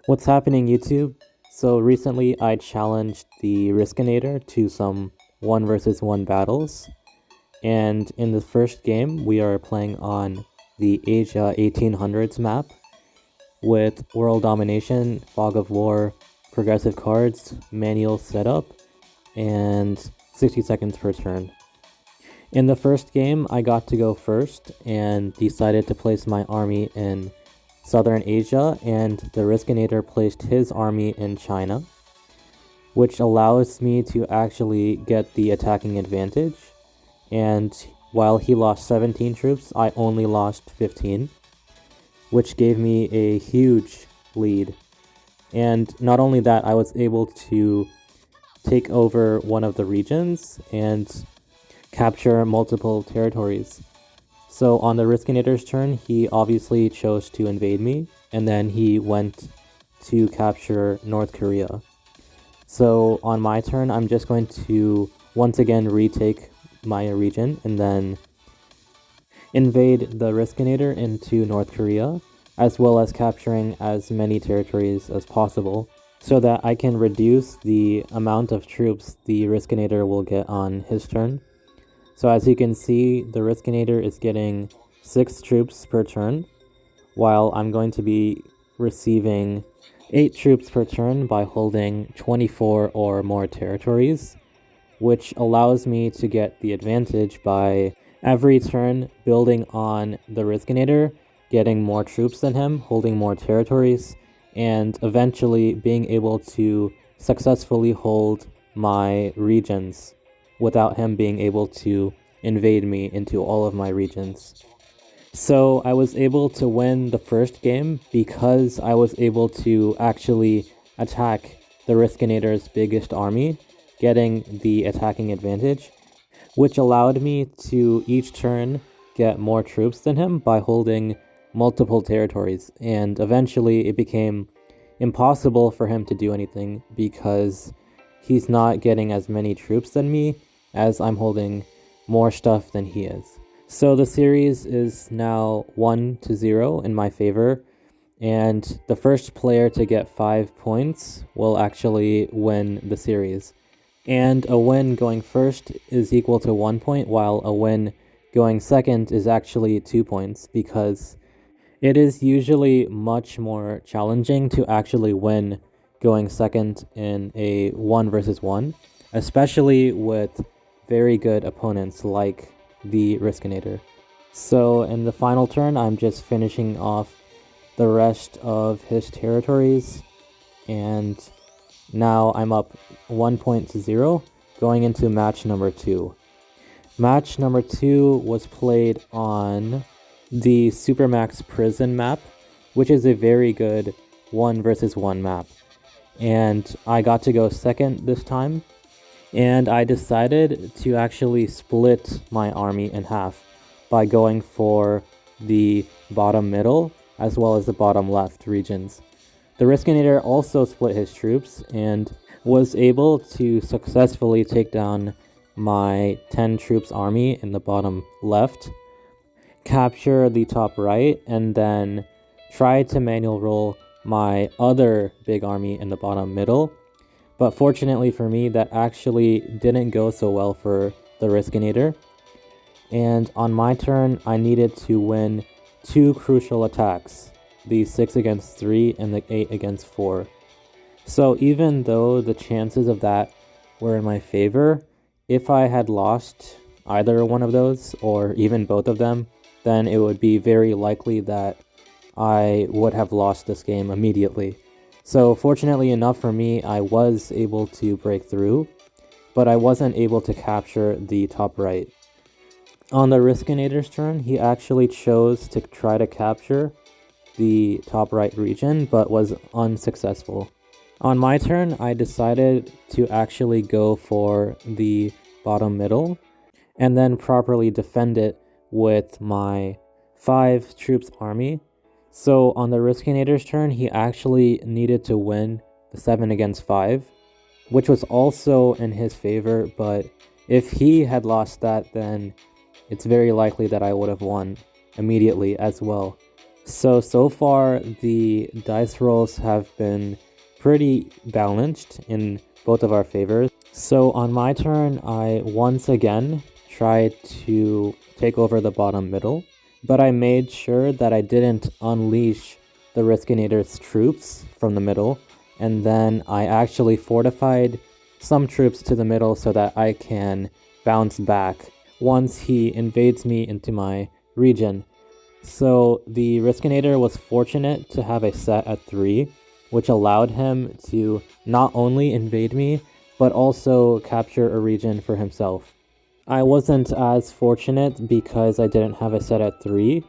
What's happening, YouTube? So recently I challenged the Riskinator to some 1 versus 1 battles, and in the first game we are playing on the Asia 1800s map with World Domination, Fog of War, progressive cards, manual setup, and 60 seconds per turn. In the first game I got to go first and decided to place my army in Southern Asia, and the Riskinator placed his army in China, which allows me to actually get the attacking advantage. And while he lost 17 troops, I only lost 15, which gave me a huge lead. And not only that, I was able to take over one of the regions and capture multiple territories. So on the Riskinator's turn, he obviously chose to invade me, and then he went to capture North Korea. So on my turn, I'm just going to once again retake my region and then invade the Riskinator into North Korea, as well as capturing as many territories as possible, so that I can reduce the amount of troops the Riskinator will get on his turn. So as you can see, the Riskinator is getting 6 troops per turn, while I'm going to be receiving 8 troops per turn by holding 24 or more territories, which allows me to get the advantage by every turn building on the Riskinator, getting more troops than him, holding more territories, and eventually being able to successfully hold my regions without him being able to invade me into all of my regions. So I was able to win the first game because I was able to actually attack the Riskinator's biggest army, getting the attacking advantage, which allowed me to each turn get more troops than him by holding multiple territories. And eventually it became impossible for him to do anything because he's not getting as many troops than me, as I'm holding more stuff than he is. So the series is now 1-0 in my favor, and the first player to get 5 points will actually win the series. And a win going first is equal to 1 point, while a win going second is actually 2 points, because it is usually much more challenging to actually win going second in a 1 versus 1, especially with very good opponents like the Riskinator. So in the final turn, I'm just finishing off the rest of his territories, and now I'm up 1-0 going into match number 2. Match number 2 was played on the Supermax Prison map, which is a very good 1 versus 1 map. And I got to go second this time, and I decided to actually split my army in half by going for the bottom middle as well as the bottom left regions. The Riskinator also split his troops and was able to successfully take down my 10 troops army in the bottom left, capture the top right, and then try to manual roll my other big army in the bottom middle. But fortunately for me, that actually didn't go so well for the Riskinator. And on my turn, I needed to win 2 crucial attacks, the 6 against 3 and the 8 against 4. So even though the chances of that were in my favor, if I had lost either one of those, or even both of them, then it would be very likely that I would have lost this game immediately. So fortunately enough for me, I was able to break through, but I wasn't able to capture the top right. On the Riskinator's turn, he actually chose to try to capture the top right region, but was unsuccessful. On my turn, I decided to actually go for the bottom middle, and then properly defend it with my 5 troops army. So on the Riskinator's turn, he actually needed to win the 7 against 5, which was also in his favor, but if he had lost that, then it's very likely that I would have won immediately as well. So far, the dice rolls have been pretty balanced in both of our favors. So on my turn, I once again tried to take over the bottom middle, but I made sure that I didn't unleash the Riskinator's troops from the middle, and then I actually fortified some troops to the middle so that I can bounce back once he invades me into my region. So the Riskinator was fortunate to have a set at 3, which allowed him to not only invade me, but also capture a region for himself. I wasn't as fortunate because I didn't have a set at 3,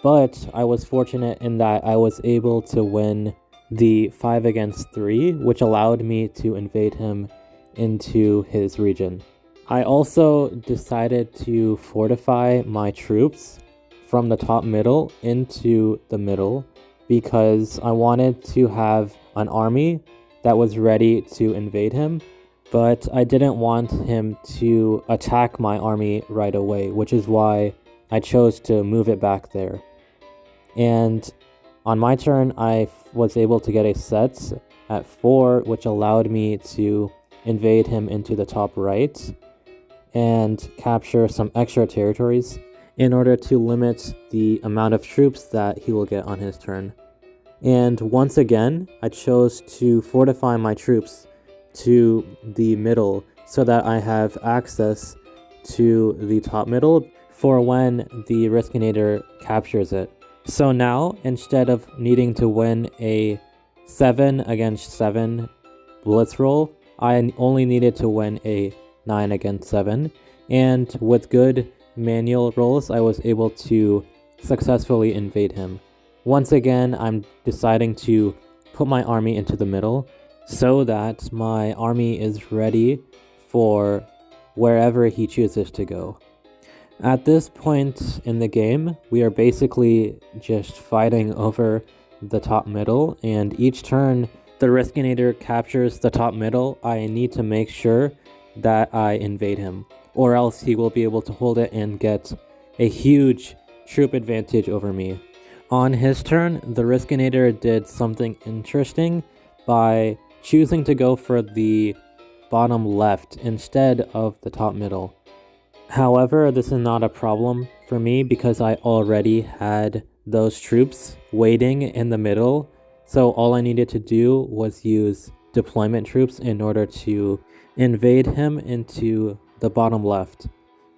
but I was fortunate in that I was able to win the 5 against 3, which allowed me to invade him into his region. I also decided to fortify my troops from the top middle into the middle because I wanted to have an army that was ready to invade him, but I didn't want him to attack my army right away, which is why I chose to move it back there. And on my turn, I was able to get a set at 4, which allowed me to invade him into the top right and capture some extra territories in order to limit the amount of troops that he will get on his turn. And once again, I chose to fortify my troops to the middle so that I have access to the top middle for when the Riskinator captures it. So now, instead of needing to win a 7 against 7 blitz roll, I only needed to win a 9 against 7, and with good manual rolls, I was able to successfully invade him. Once again, I'm deciding to put my army into the middle so that my army is ready for wherever he chooses to go. At this point in the game, we are basically just fighting over the top middle, and each turn the Riskinator captures the top middle, I need to make sure that I invade him, or else he will be able to hold it and get a huge troop advantage over me. On his turn, the Riskinator did something interesting by choosing to go for the bottom left instead of the top middle. However, this is not a problem for me because I already had those troops waiting in the middle, so all I needed to do was use deployment troops in order to invade him into the bottom left.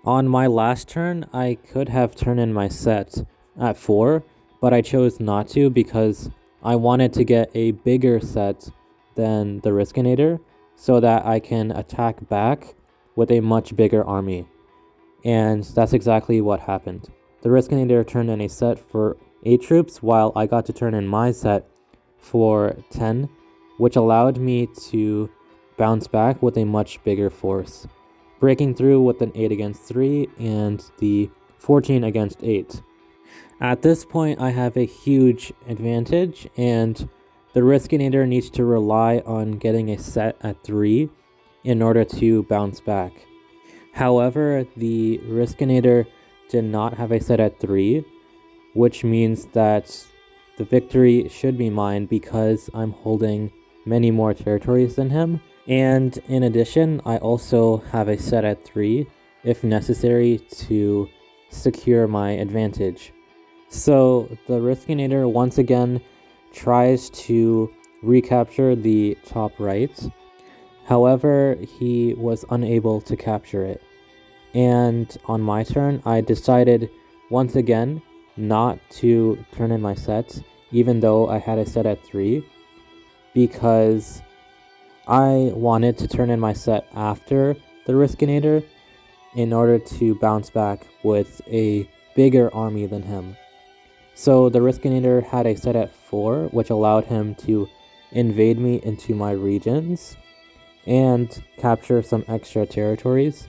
On my last turn, I could have turned in my set at 4, but I chose not to because I wanted to get a bigger set than the Riskinator so that I can attack back with a much bigger army. And that's exactly what happened. The Riskinator turned in a set for 8 troops while I got to turn in my set for 10, which allowed me to bounce back with a much bigger force, breaking through with an 8 against 3 and the 14 against 8. At this point, I have a huge advantage, and the Riskinator needs to rely on getting a set at 3 in order to bounce back. However, the Riskinator did not have a set at 3, which means that the victory should be mine because I'm holding many more territories than him. And in addition, I also have a set at 3 if necessary to secure my advantage. So the Riskinator once again tries to recapture the top right. However, he was unable to capture it. And on my turn, I decided once again not to turn in my sets, even though I had a set at 3, because I wanted to turn in my set after the Riskinator in order to bounce back with a bigger army than him. So the Riskinator had a set at 4, which allowed him to invade me into my regions and capture some extra territories.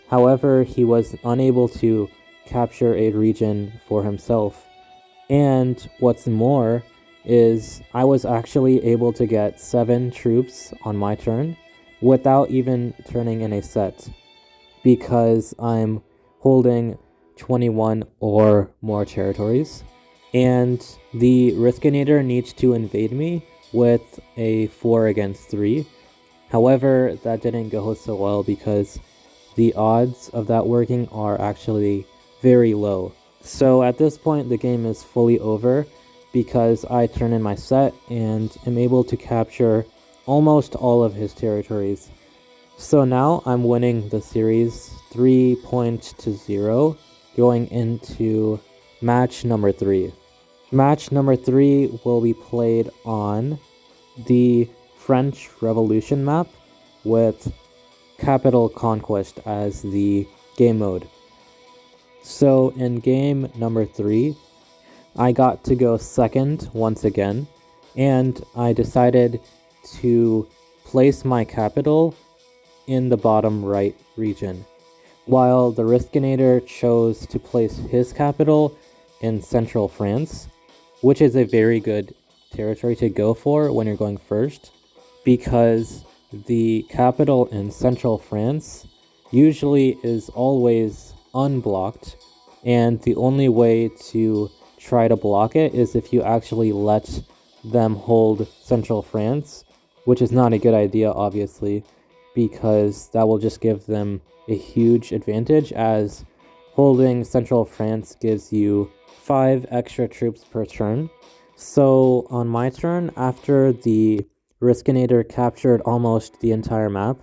However, he was unable to capture a region for himself. And what's more is I was actually able to get 7 troops on my turn without even turning in a set because I'm holding 21 or more territories. And the Riskinator needs to invade me with a 4 against 3. However, that didn't go so well because the odds of that working are actually very low. So at this point, the game is fully over because I turn in my set and am able to capture almost all of his territories. So now I'm winning the series 3-0 going into match number 3. Match number 3 will be played on the French Revolution map with Capital Conquest as the game mode. So in game number 3, I got to go second once again, and I decided to place my capital in the bottom right region, while the Riskinator chose to place his capital in central France, which is a very good territory to go for when you're going first, because the capital in central France usually is always unblocked, and the only way to try to block it is if you actually let them hold central France, which is not a good idea, obviously, because that will just give them a huge advantage, as holding central France gives you 5 extra troops per turn. So on my turn, after the Riskinator captured almost the entire map,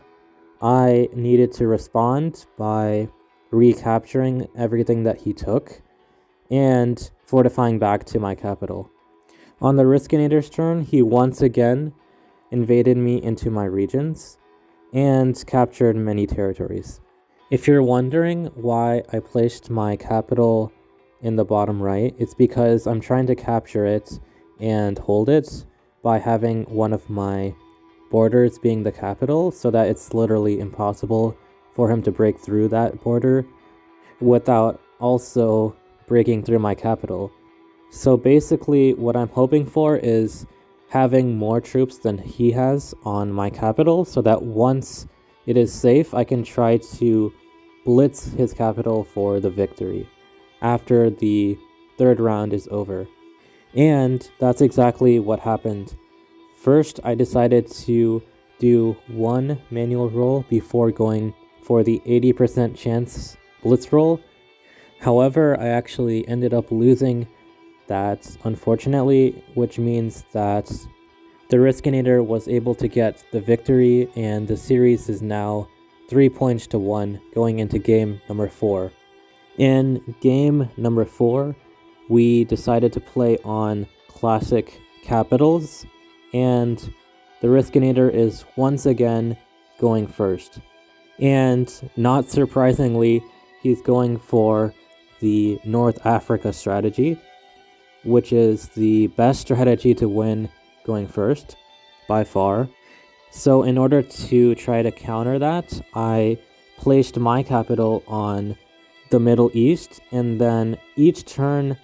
I needed to respond by recapturing everything that he took and fortifying back to my capital. On the Riskinator's turn, he once again invaded me into my regions and captured many territories. If you're wondering why I placed my capital in the bottom right, it's because I'm trying to capture it and hold it by having one of my borders being the capital, so that it's literally impossible for him to break through that border without also breaking through my capital. So basically what I'm hoping for is having more troops than he has on my capital, so that once it is safe, I can try to blitz his capital for the victory after the third round is over. And that's exactly what happened. First, I decided to do one manual roll before going for the 80% chance blitz roll. However, I actually ended up losing that, unfortunately, which means that the Riskinator was able to get the victory, and the series is now 3-1 going into game number 4. In game number 4, we decided to play on classic capitals, and the Riskinator is once again going first. And not surprisingly, he's going for the North Africa strategy, which is the best strategy to win going first by far. So in order to try to counter that, I placed my capital on the Middle East, and then each turn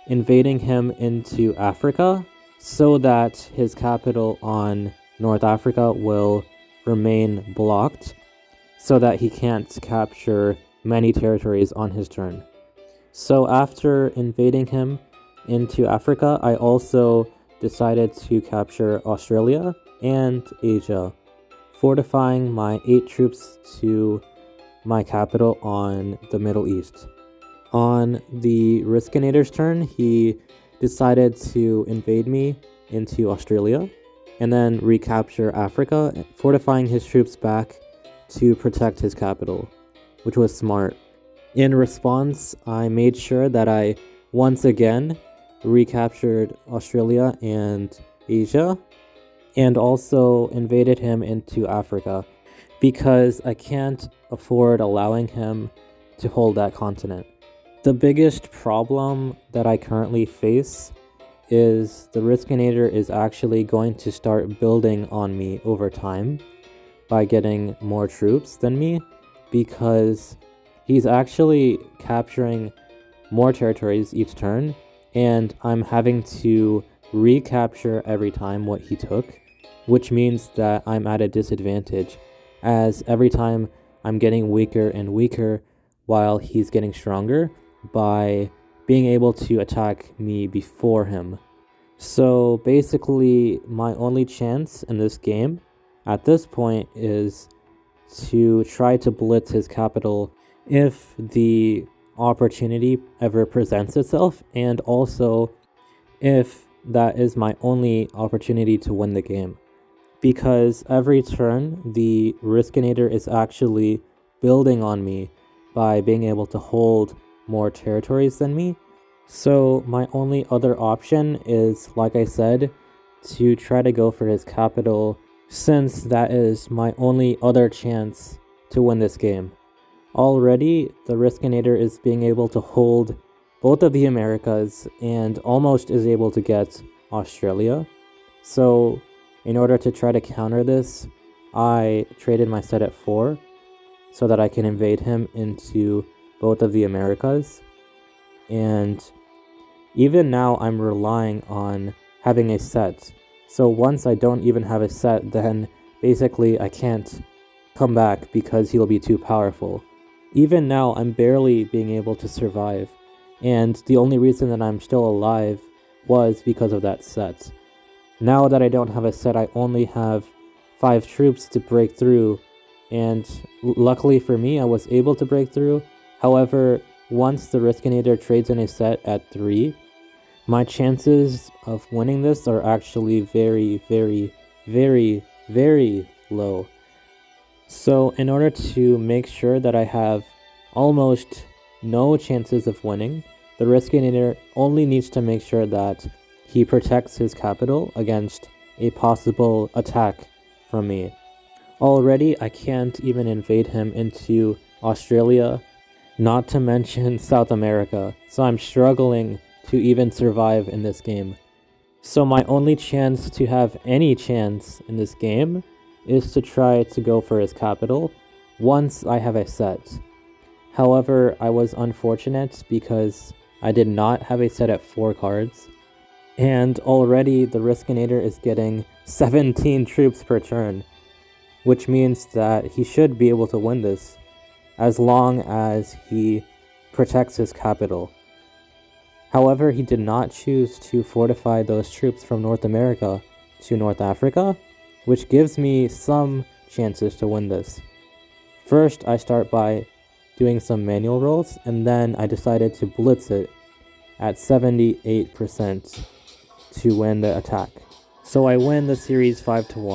invading him into Africa, so that his capital on North Africa will remain blocked, so that he can't capture many territories on his turn. So after invading him into Africa, I also decided to capture Australia and Asia, fortifying my 8 troops to my capital on the Middle East. On the Riskinator's turn, he decided to invade me into Australia and then recapture Africa, fortifying his troops back to protect his capital, which was smart. In response, I made sure that I once again recaptured Australia and Asia, and also invaded him into Africa, because I can't afford allowing him to hold that continent. The biggest problem that I currently face is the Riskinator is actually going to start building on me over time by getting more troops than me, because he's actually capturing more territories each turn, and I'm having to recapture every time what he took, which means that I'm at a disadvantage, as every time I'm getting weaker and weaker while he's getting stronger by being able to attack me before him. So basically, my only chance in this game at this point is to try to blitz his capital if the opportunity ever presents itself, and also if that is my only opportunity to win the game. Because every turn, the Riskinator is actually building on me by being able to hold more territories than me. So my only other option is, like I said, to try to go for his capital, since that is my only other chance to win this game. Already, the Riskinator is being able to hold both of the Americas and almost is able to get Australia. So in order to try to counter this, I traded my set at 4 so that I can invade him into both of the Americas. And even now, I'm relying on having a set. So once I don't even have a set, then basically I can't come back because he'll be too powerful. Even now, I'm barely being able to survive. And the only reason that I'm still alive was because of that set. Now that I don't have a set, I only have 5 troops to break through. And luckily for me, I was able to break through. However, once the Riskinator trades in a set at 3, my chances of winning this are actually very, very, very, very low. So in order to make sure that I have almost no chances of winning, the Riskinator only needs to make sure that he protects his capital against a possible attack from me. Already, I can't even invade him into Australia, not to mention South America, so I'm struggling to even survive in this game. So my only chance to have any chance in this game is to try to go for his capital once I have a set. However, I was unfortunate because I did not have a set at 4 cards, and already the Riskinator is getting 17 troops per turn, which means that he should be able to win this as long as he protects his capital. However, he did not choose to fortify those troops from North America to North Africa, which gives me some chances to win this. First, I start by doing some manual rolls, and then I decided to blitz it at 78% to win the attack. So I win the series 5-1.